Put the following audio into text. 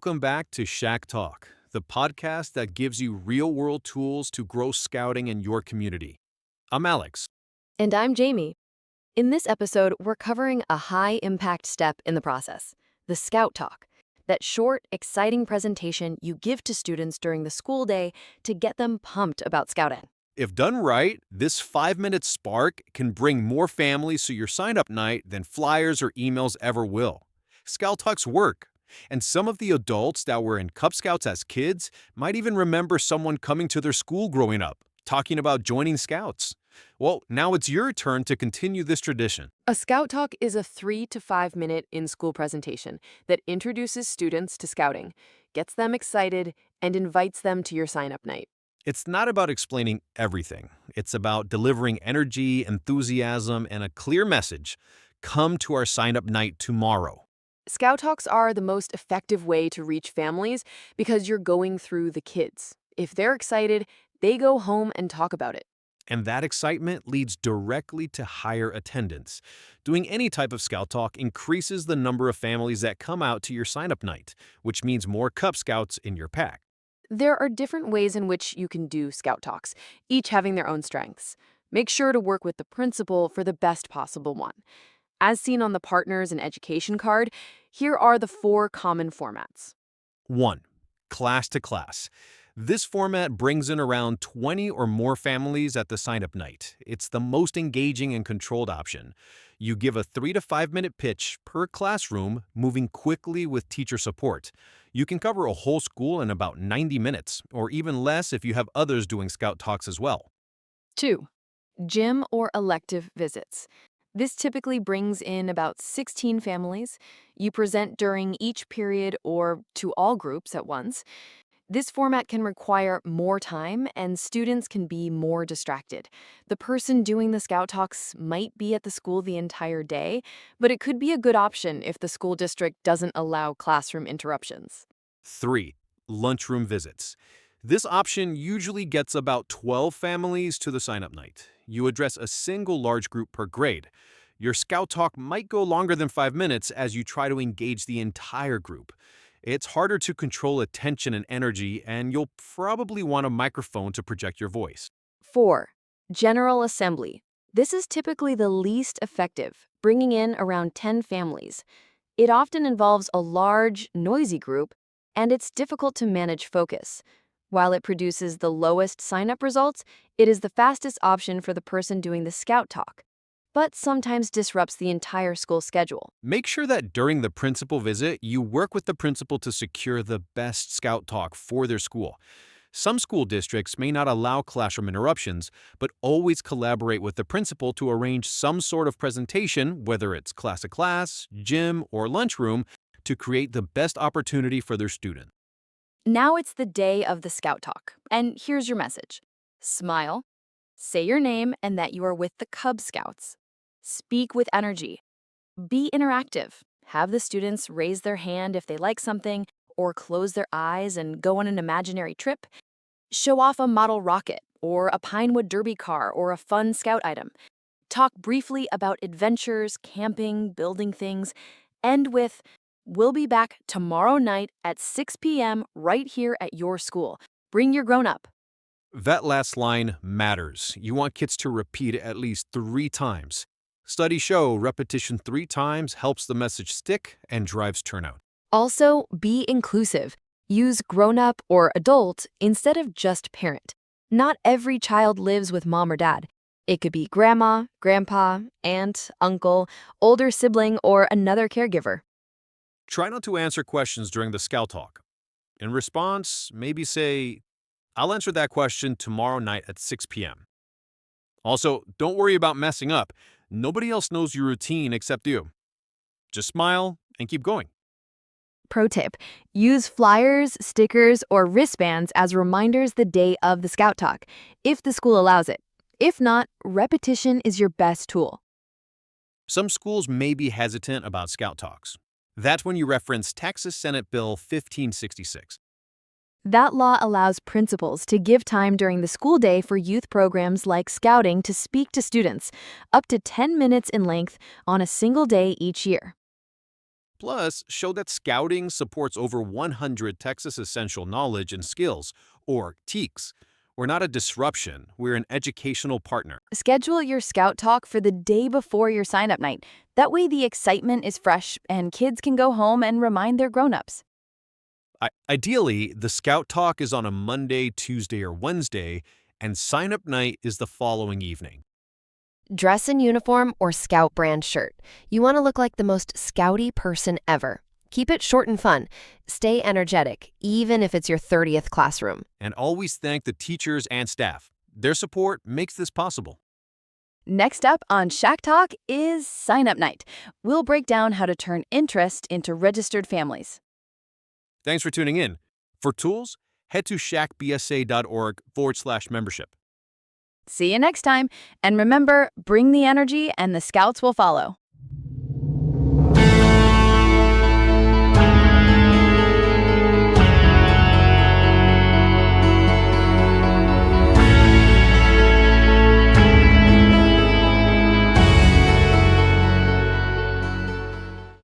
Welcome back to SHAC Talk, the podcast that gives you real-world tools to grow scouting in your community. I'm Alex. And I'm Jamie. In this episode, we're covering a high-impact step in the process, the Scout Talk, that short, exciting presentation you give to students during the school day to get them pumped about scouting. If done right, this 5-minute spark can bring more families to your sign-up night than flyers or emails ever will. Scout Talks work, and some of the adults that were in Cub Scouts as kids might even remember someone coming to their school growing up, talking about joining Scouts. Well, now it's your turn to continue this tradition. A Scout Talk is a 3 to 5 minute in-school presentation that introduces students to scouting, gets them excited, and invites them to your sign-up night. It's not about explaining everything. It's about delivering energy, enthusiasm, and a clear message. Come to our sign-up night tomorrow. Scout Talks are the most effective way to reach families because you're going through the kids. If they're excited, they go home and talk about it. And that excitement leads directly to higher attendance. Doing any type of Scout Talk increases the number of families that come out to your sign-up night, which means more Cub Scouts in your pack. There are different ways in which you can do Scout Talks, each having their own strengths. Make sure to work with the principal for the best possible one. As seen on the Partners in Education card, here are the 4 common formats. 1. Class to class. This format brings in around 20 or more families at the sign-up night. It's the most engaging and controlled option. You give a 3 to 5 minute pitch per classroom, moving quickly with teacher support. You can cover a whole school in about 90 minutes, or even less if you have others doing Scout Talks as well. 2. Gym or elective visits. This typically brings in about 16 families. You present during each period or to all groups at once. This format can require more time, and students can be more distracted. The person doing the Scout Talks might be at the school the entire day, but it could be a good option if the school district doesn't allow classroom interruptions. 3. Lunchroom visits. This option usually gets about 12 families to the sign-up night. You address a single large group per grade. Your Scout Talk might go longer than 5 minutes as you try to engage the entire group. It's harder to control attention and energy, and you'll probably want a microphone to project your voice. 4. General Assembly. This is typically the least effective, bringing in around 10 families. It often involves a large, noisy group, and it's difficult to manage focus. While it produces the lowest sign-up results, it is the fastest option for the person doing the Scout Talk, but sometimes disrupts the entire school schedule. Make sure that during the principal visit, you work with the principal to secure the best Scout Talk for their school. Some school districts may not allow classroom interruptions, but always collaborate with the principal to arrange some sort of presentation, whether it's class to class, gym, or lunchroom, to create the best opportunity for their student. Now it's the day of the Scout Talk, and here's your message. Smile, say your name and that you are with the Cub Scouts. Speak with energy. Be interactive. Have the students raise their hand if they like something, or close their eyes and go on an imaginary trip. Show off a model rocket, or a Pinewood Derby car, or a fun Scout item. Talk briefly about adventures, camping, building things. End with, "We'll be back tomorrow night at 6 p.m. right here at your school. Bring your grown-up." That last line matters. You want kids to repeat it at least 3 times. Studies show repetition 3 times helps the message stick and drives turnout. Also, be inclusive. Use grown-up or adult instead of just parent. Not every child lives with mom or dad. It could be grandma, grandpa, aunt, uncle, older sibling, or another caregiver. Try not to answer questions during the Scout Talk. In response, maybe say, "I'll answer that question tomorrow night at 6 p.m. Also, don't worry about messing up. Nobody else knows your routine except you. Just smile and keep going. Pro tip, use flyers, stickers, or wristbands as reminders the day of the Scout Talk, if the school allows it. If not, repetition is your best tool. Some schools may be hesitant about Scout Talks. That's when you reference Texas Senate Bill 1566. That law allows principals to give time during the school day for youth programs like scouting to speak to students, up to 10 minutes in length on a single day each year. Plus, show that Scouting supports over 100 Texas Essential Knowledge and Skills, or TEKS. We're not a disruption, we're an educational partner. Schedule your Scout Talk for the day before your sign up night. That way, the excitement is fresh and kids can go home and remind their grown ups. Ideally, the Scout Talk is on a Monday, Tuesday, or Wednesday, and sign up night is the following evening. Dress in uniform or Scout brand shirt. You want to look like the most Scouty person ever. Keep it short and fun. Stay energetic, even if it's your 30th classroom. And always thank the teachers and staff. Their support makes this possible. Next up on SHAC Talk is sign up night. We'll break down how to turn interest into registered families. Thanks for tuning in. For tools, head to shacbsa.org/membership. See you next time. And remember, bring the energy and the Scouts will follow.